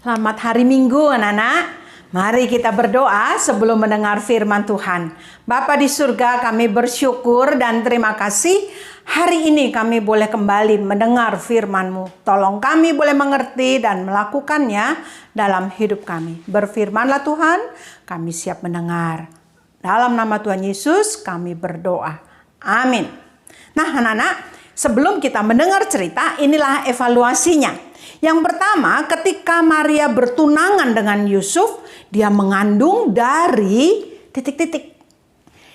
Selamat hari Minggu anak-anak. Mari kita berdoa sebelum mendengar firman Tuhan. Bapa di surga, kami bersyukur dan terima kasih hari ini kami boleh kembali mendengar firman-Mu. Tolong kami boleh mengerti dan melakukannya dalam hidup kami. Berfirmanlah Tuhan, kami siap mendengar. Dalam nama Tuhan Yesus kami berdoa. Amin. Nah anak-anak, sebelum kita mendengar cerita, inilah evaluasinya. Yang pertama, ketika Maria bertunangan dengan Yusuf, dia mengandung dari titik-titik.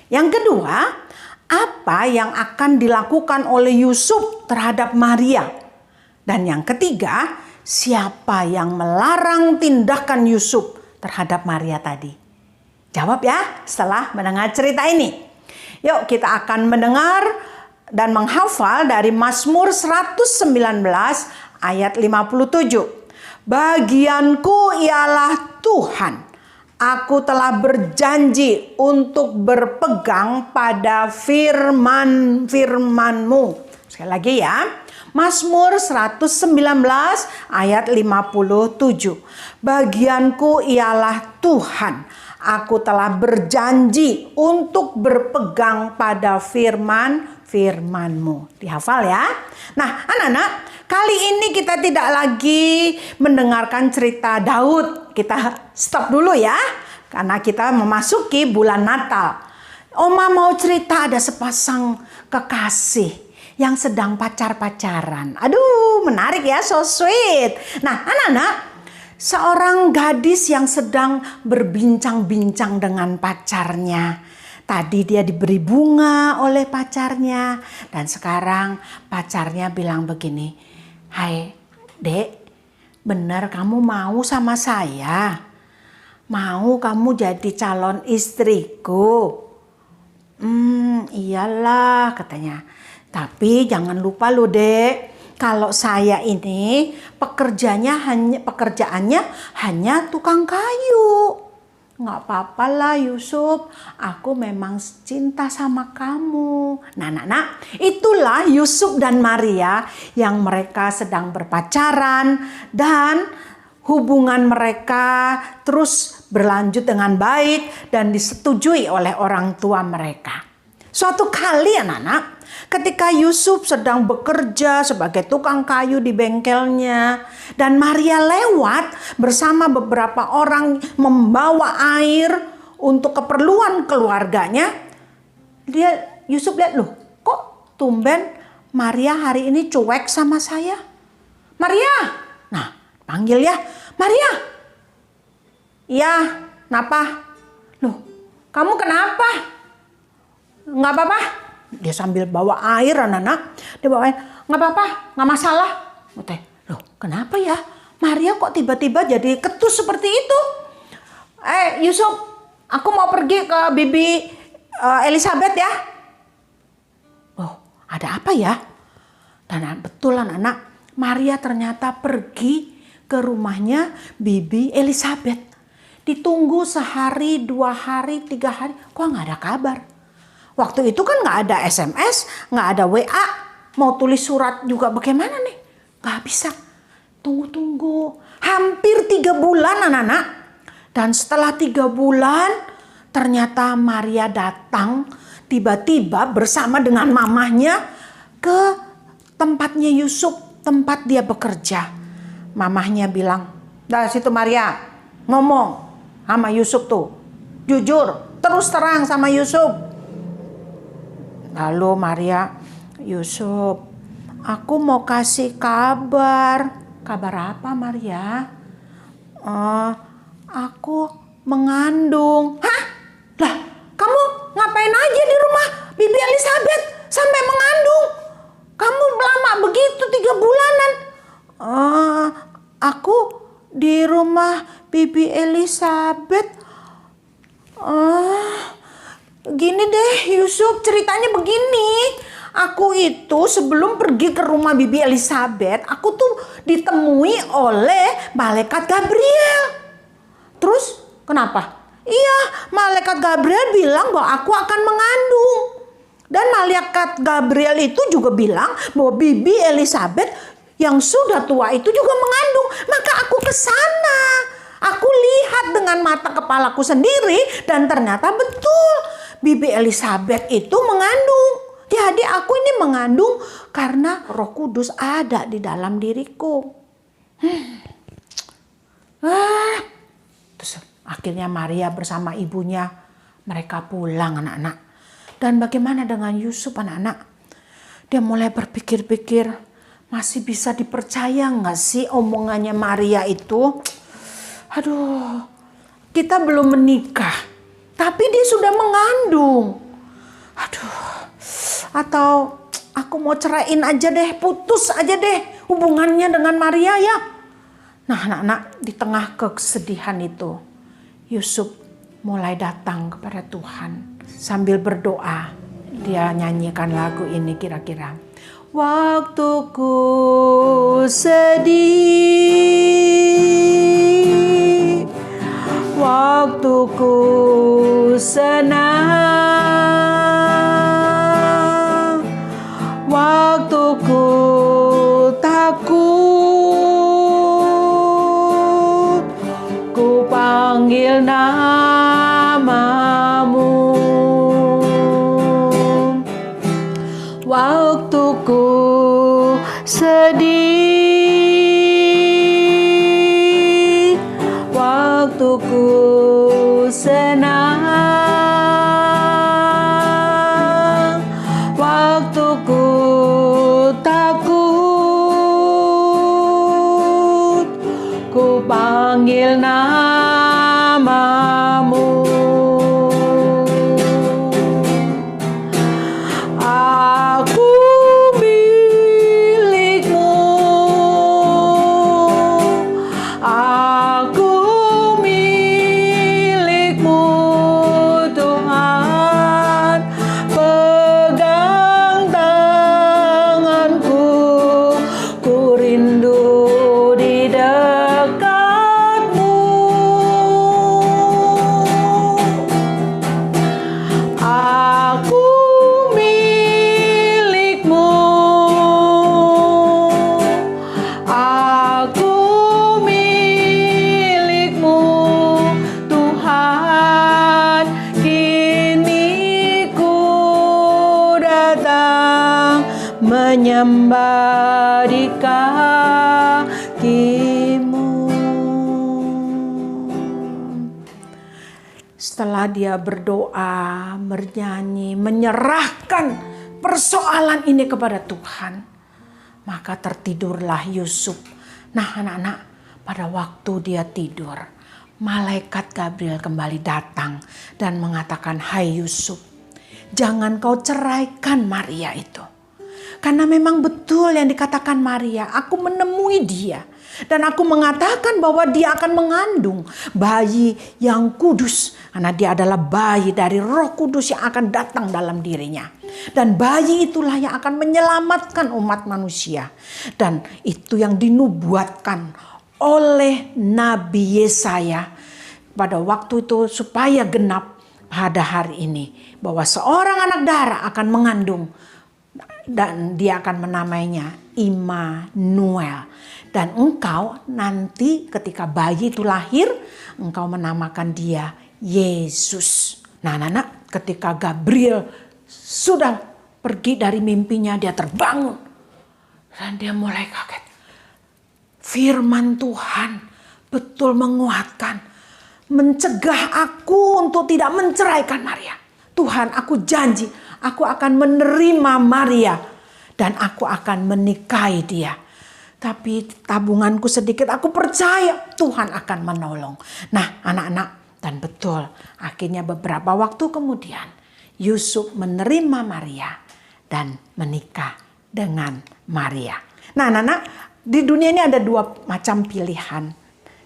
Yang kedua, apa yang akan dilakukan oleh Yusuf terhadap Maria? Dan yang ketiga, siapa yang melarang tindakan Yusuf terhadap Maria tadi? Jawab ya setelah mendengar cerita ini. Yuk kita akan mendengar dan menghafal dari Mazmur 119 ayat 57. Bagianku ialah Tuhan. Aku telah berjanji untuk berpegang pada firman-Mu. Sekali lagi ya. Mazmur 119 ayat 57. Bagianku ialah Tuhan. Aku telah berjanji untuk berpegang pada firman-Mu. Dihafal ya. Nah anak-anak, kali ini kita tidak lagi mendengarkan cerita Daud. Kita stop dulu ya. Karena kita memasuki bulan Natal. Oma mau cerita ada sepasang kekasih yang sedang pacar-pacaran. Aduh menarik ya, so sweet. Nah anak-anak, seorang gadis yang sedang berbincang-bincang dengan pacarnya. Tadi dia diberi bunga oleh pacarnya. Dan sekarang pacarnya bilang begini. Hai dek, benar kamu mau sama saya? Mau kamu jadi calon istriku? Iyalah katanya. Tapi jangan lupa loh dek. Kalau saya ini pekerjaannya hanya tukang kayu. Nggak apa-apa lah Yusuf, aku memang cinta sama kamu. Nah nak, itulah Yusuf dan Maria yang mereka sedang berpacaran dan hubungan mereka terus berlanjut dengan baik dan disetujui oleh orang tua mereka. Suatu kali anak-anak, ketika Yusuf sedang bekerja sebagai tukang kayu di bengkelnya dan Maria lewat bersama beberapa orang membawa air untuk keperluan keluarganya, Yusuf lihat loh, kok tumben Maria hari ini cuek sama saya? Maria, nah panggil ya, Maria. Iya, kenapa? Loh, kamu kenapa? Nggak apa-apa. Dia sambil bawa air anak-anak. Dia bawa air. Nggak apa-apa, nggak masalah. Loh kenapa ya? Maria kok tiba-tiba jadi ketus seperti itu? Yusuf, aku mau pergi ke Bibi Elizabeth ya. Oh ada apa ya? Dan betul anak-anak, Maria ternyata pergi ke rumahnya Bibi Elizabeth. Ditunggu sehari, 2 hari, 3 hari. Kok nggak ada kabar? Waktu itu kan nggak ada SMS, nggak ada WA, mau tulis surat juga bagaimana nih? Nggak bisa. Tunggu. Hampir 3 bulan anak-anak. Dan setelah 3 bulan, ternyata Maria datang tiba-tiba bersama dengan mamahnya ke tempatnya Yusuf, tempat dia bekerja. Mamahnya bilang, dari situ Maria ngomong sama Yusuf tuh, jujur, terus terang sama Yusuf. Lalu Maria, Yusuf, aku mau kasih kabar. Kabar apa Maria? Aku mengandung. Hah? Lah, kamu ngapain aja di rumah Bibi Elizabeth sampai mengandung? Kamu lama begitu 3 bulanan. Aku di rumah Bibi Elizabeth. Gini deh Yusuf, ceritanya begini. Aku itu sebelum pergi ke rumah Bibi Elizabeth, aku tuh ditemui oleh malaikat Gabriel. Terus kenapa? Iya, malaikat Gabriel bilang bahwa aku akan mengandung. Dan malaikat Gabriel itu juga bilang bahwa Bibi Elizabeth yang sudah tua itu juga mengandung. Maka aku ke sana. dengan mata kepalaku sendiri dan ternyata betul Bibi Elizabeth itu mengandung. Jadi aku ini mengandung karena Roh Kudus ada di dalam diriku. Terus akhirnya Maria bersama ibunya mereka pulang anak-anak. Dan bagaimana dengan Yusuf anak-anak? Dia mulai berpikir-pikir, masih bisa dipercaya nggak sih omongannya Maria itu? Aduh, kita belum menikah, tapi dia sudah mengandung. Aduh, atau aku mau ceraiin aja deh, putus aja deh hubungannya dengan Maria ya. Nah anak-anak, di tengah kesedihan itu, Yusuf mulai datang kepada Tuhan. Sambil berdoa, dia nyanyikan lagu ini kira-kira. Waktuku sedih, waktuku senang, waktuku takut, ku panggil namamu. Waktuku sedih, waktuku senang, waktuku takut, ku panggil namamu. Menyembah di kakimu. Setelah dia berdoa, bernyanyi, menyerahkan persoalan ini kepada Tuhan, maka tertidurlah Yusuf. Nah anak-anak, pada waktu dia tidur, malaikat Gabriel kembali datang dan mengatakan, hai Yusuf, jangan kau ceraikan Maria itu. Karena memang betul yang dikatakan Maria, aku menemui dia. Dan aku mengatakan bahwa dia akan mengandung bayi yang kudus. Karena dia adalah bayi dari Roh Kudus yang akan datang dalam dirinya. Dan bayi itulah yang akan menyelamatkan umat manusia. Dan itu yang dinubuatkan oleh Nabi Yesaya pada waktu itu supaya genap pada hari ini. Bahwa seorang anak darah akan mengandung. Dan dia akan menamainya Immanuel. Dan engkau nanti ketika bayi itu lahir, engkau menamakan dia Yesus. Nah anak-anak, ketika Gabriel sudah pergi dari mimpinya, dia terbangun. Dan dia mulai kaget. Firman Tuhan betul menguatkan. Mencegah aku untuk tidak menceraikan Maria. Tuhan, aku janji, aku akan menerima Maria dan aku akan menikahi dia. Tapi tabunganku sedikit, aku percaya Tuhan akan menolong. Nah anak-anak, dan betul akhirnya beberapa waktu kemudian Yusuf menerima Maria dan menikah dengan Maria. Nah anak-anak, di dunia ini ada dua macam pilihan.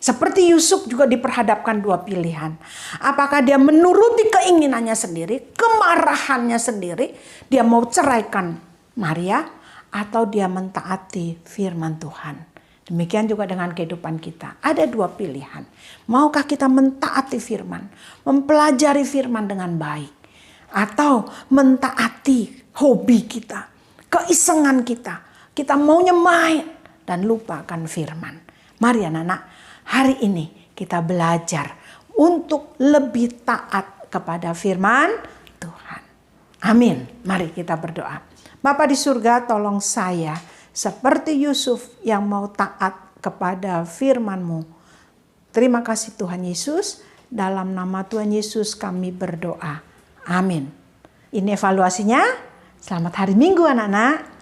Seperti Yusuf juga diperhadapkan dua pilihan. Apakah dia menuruti keinginannya sendiri, kemarahannya sendiri, dia mau ceraikan Maria, atau dia mentaati firman Tuhan. Demikian juga dengan kehidupan kita. Ada dua pilihan. Maukah kita mentaati firman, mempelajari firman dengan baik, atau mentaati hobi kita, keisengan kita. Kita maunya main dan lupakan firman. Mari anak-anak, hari ini kita belajar untuk lebih taat kepada firman Tuhan. Amin. Mari kita berdoa. Bapa di surga, tolong saya seperti Yusuf yang mau taat kepada firman-Mu. Terima kasih Tuhan Yesus. Dalam nama Tuhan Yesus kami berdoa. Amin. Ini evaluasinya. Selamat hari Minggu anak-anak.